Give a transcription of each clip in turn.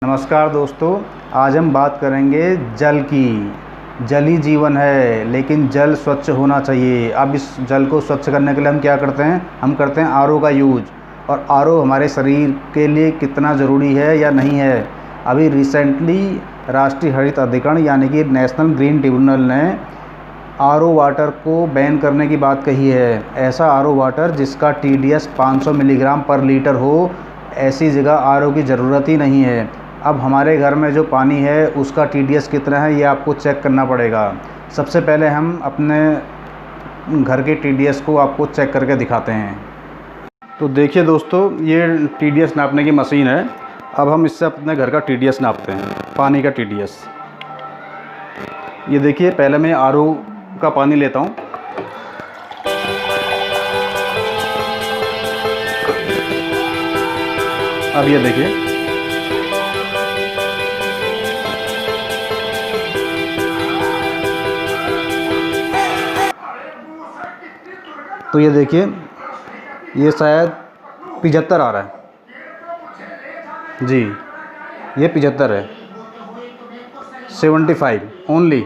नमस्कार दोस्तों, आज हम बात करेंगे जल की। जल ही जीवन है, लेकिन जल स्वच्छ होना चाहिए। अब इस जल को स्वच्छ करने के लिए हम क्या करते हैं? हम करते हैं आरओ का यूज। और आरओ हमारे शरीर के लिए कितना ज़रूरी है या नहीं है, अभी रिसेंटली राष्ट्रीय हरित अधिकरण यानी कि नेशनल ग्रीन ट्रिब्यूनल ने आरओ वाटर को बैन करने की बात कही है। ऐसा आरओ वाटर जिसका TDS 500 मिलीग्राम पर लीटर हो, ऐसी जगह आरओ की ज़रूरत ही नहीं है। अब हमारे घर में जो पानी है उसका TDS कितना है ये आपको चेक करना पड़ेगा। सबसे पहले हम अपने घर के TDS को आपको चेक करके दिखाते हैं। तो देखिए दोस्तों, ये TDS नापने की मशीन है। अब हम इससे अपने घर का TDS नापते हैं, पानी का TDS। ये देखिए, पहले मैं आरओ का पानी लेता हूँ। अब ये देखिए, तो ये देखिए, ये शायद 75 आ रहा है जी। ये 75 है, 75 ओनली।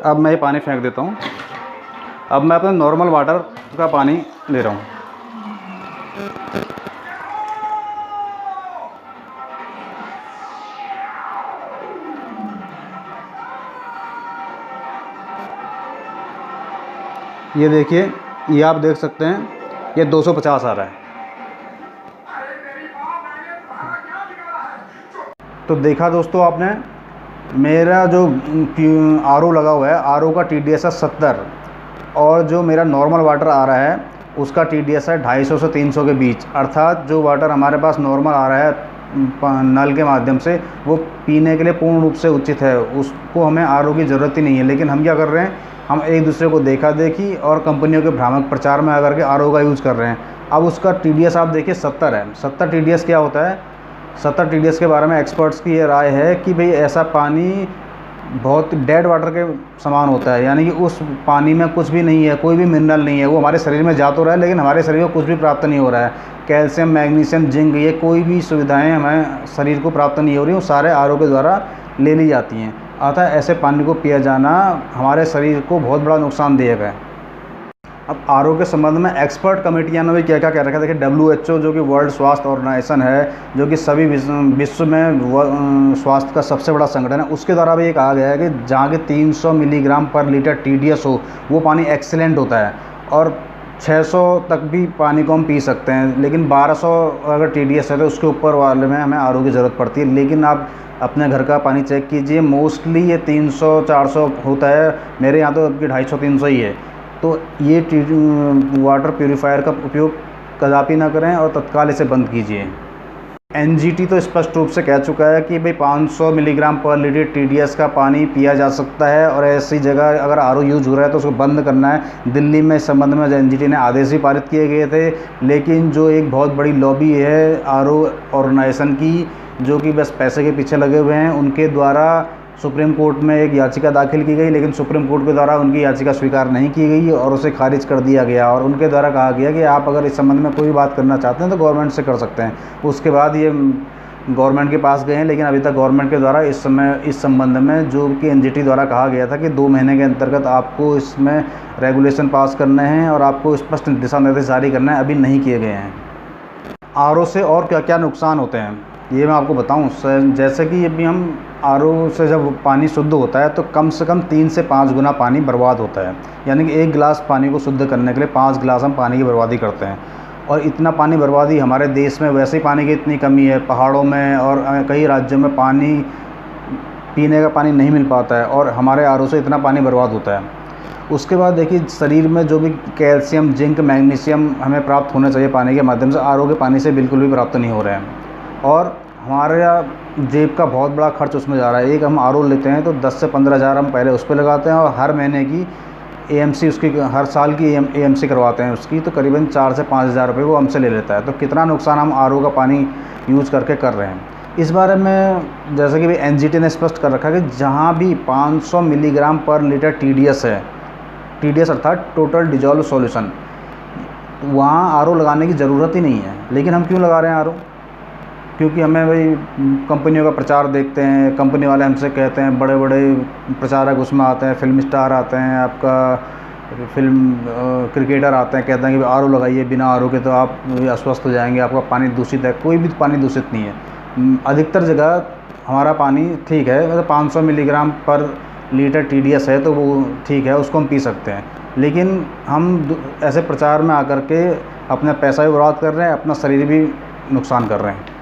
अब मैं ये पानी फेंक देता हूँ। अब मैं अपने नॉर्मल वाटर का पानी ले रहा हूँ। ये देखिए, ये आप देख सकते हैं, ये 250 आ रहा है। तो देखा दोस्तों आपने, मेरा जो आरओ लगा हुआ है, आरओ का TDS है 70, और जो मेरा नॉर्मल वाटर आ रहा है उसका TDS है 250 से 300 के बीच। अर्थात जो वाटर हमारे पास नॉर्मल आ रहा है नल के माध्यम से, वो पीने के लिए पूर्ण रूप से उचित है। उसको हमें आरओ की ज़रूरत ही नहीं है। लेकिन हम क्या कर रहे हैं, हम एक दूसरे को देखा देखी और कंपनियों के भ्रामक प्रचार में आकर के आरओ का यूज़ कर रहे हैं। अब उसका TDS आप देखिए 70 है। 70 TDS क्या होता है? 70 TDS के बारे में एक्सपर्ट्स की ये राय है कि भाई ऐसा पानी बहुत डेड वाटर के समान होता है, यानी कि उस पानी में कुछ भी नहीं है, कोई भी मिनरल नहीं है। वो हमारे शरीर में जा तो रहा है, लेकिन हमारे शरीर को कुछ भी प्राप्त नहीं हो रहा है। कैल्शियम, मैग्नीशियम, जिंक, ये कोई भी सुविधाएं हमें शरीर को प्राप्त नहीं हो रही, वो सारे आरओ के द्वारा ले ली जाती हैं। अतः ऐसे पानी को पिया जाना हमारे शरीर को बहुत बड़ा नुकसानदायक है। अब आरओ के संबंध में एक्सपर्ट कमेटियां ने भी क्या क्या कह रखा है। देखिए, WHO जो कि वर्ल्ड स्वास्थ्य ऑर्गेनाइजेशन है, जो कि सभी विश्व में स्वास्थ्य का सबसे बड़ा संगठन है, उसके द्वारा भी ये कहा गया है कि जहाँ के 300 मिलीग्राम पर लीटर TDS हो, वो पानी एक्सीलेंट होता है। और 600 तक भी पानी को हम पी सकते हैं, लेकिन 1200 अगर TDS है तो उसके ऊपर वाले में हमें आरओ की ज़रूरत पड़ती है। लेकिन आप अपने घर का पानी चेक कीजिए, मोस्टली ये 300-400 होता है। मेरे यहाँ तो अबकी 250-300 ही है। तो ये वाटर प्यूरीफायर का उपयोग कदापि ना करें और तत्काल इसे बंद कीजिए। NGT तो स्पष्ट रूप से कह चुका है कि भाई 500 मिलीग्राम पर लीटर TDS का पानी पिया जा सकता है, और ऐसी जगह अगर आरओ यूज हो रहा है तो उसको बंद करना है। दिल्ली में इस संबंध में NGT ने आदेश भी पारित किए गए थे, लेकिन जो एक बहुत बड़ी लॉबी है आरओ ऑर्गेनाइजेशन की, जो कि बस पैसे के पीछे लगे हुए हैं, उनके द्वारा सुप्रीम कोर्ट में एक याचिका दाखिल की गई। लेकिन सुप्रीम कोर्ट के द्वारा उनकी याचिका स्वीकार नहीं की गई और उसे खारिज कर दिया गया। और उनके द्वारा कहा गया कि आप अगर इस संबंध में कोई बात करना चाहते हैं तो गवर्नमेंट से कर सकते हैं। उसके बाद ये गवर्नमेंट के पास गए हैं, लेकिन अभी तक गवर्नमेंट के द्वारा इस समय इस संबंध में, जो कि NGT द्वारा कहा गया था कि 2 महीने के अंतर्गत आपको इसमें रेगुलेशन पास करने हैं और आपको स्पष्ट दिशा निर्देश जारी करना है, अभी नहीं किए गए हैं। आरओ से और क्या क्या नुकसान होते हैं ये मैं आपको बताऊं। जैसे कि अभी हम आरओ से जब पानी शुद्ध होता है तो कम से कम 3 से 5 गुना पानी बर्बाद होता है। यानी कि 1 गिलास पानी को शुद्ध करने के लिए 5 गिलास हम पानी की बर्बादी करते हैं। और इतना पानी बर्बादी हमारे देश में वैसे ही पानी की इतनी कमी है, पहाड़ों में और कई राज्यों में पानी, पीने का पानी नहीं मिल पाता है, और हमारे आरओ से इतना पानी बर्बाद होता है। उसके बाद देखिए, शरीर में जो भी कैल्शियम, जिंक, मैग्नीशियम हमें प्राप्त होना चाहिए पानी के माध्यम से, आरओ के पानी से बिल्कुल भी प्राप्त नहीं हो रहे हैं। और हमारा जेब का बहुत बड़ा खर्च उसमें जा रहा है। एक हम आरओ लेते हैं तो 10 से 15 हज़ार हम पहले उस पर लगाते हैं, और हर महीने की AMC उसकी, हर साल की AMC करवाते हैं उसकी, तो करीबन 4 से 5 हज़ार रुपये वो हमसे ले लेता है। तो कितना नुकसान हम आरओ का पानी यूज़ करके कर रहे हैं। इस बारे में जैसे कि NGT ने स्पष्ट कर रखा है कि जहाँ भी 500 मिलीग्राम पर लीटर TDS है, TDS अर्थात टोटल डिजॉल्व सॉल्यूशन, वहाँ आरओ लगाने की ज़रूरत ही नहीं है, लेकिन हम क्यों लगा रहे हैं आरओ? क्योंकि हमें भाई कंपनियों का प्रचार देखते हैं, कंपनी वाले हमसे कहते हैं, बड़े बड़े प्रचारक उसमें आते हैं, फिल्म स्टार आते हैं, आपका फिल्म क्रिकेटर आते हैं, कहते हैं कि आरओ लगाइए, बिना आरओ के तो आप अस्वस्थ हो जाएंगे, आपका पानी दूषित है। कोई भी पानी दूषित नहीं है। अधिकतर जगह हमारा पानी ठीक है, मतलब 500 मिलीग्राम पर लीटर TDS है तो वो ठीक है, उसको हम पी सकते हैं। लेकिन हम ऐसे प्रचार में आकर के अपना पैसा भी बर्बाद कर रहे हैं, अपना शरीर भी नुकसान कर रहे हैं।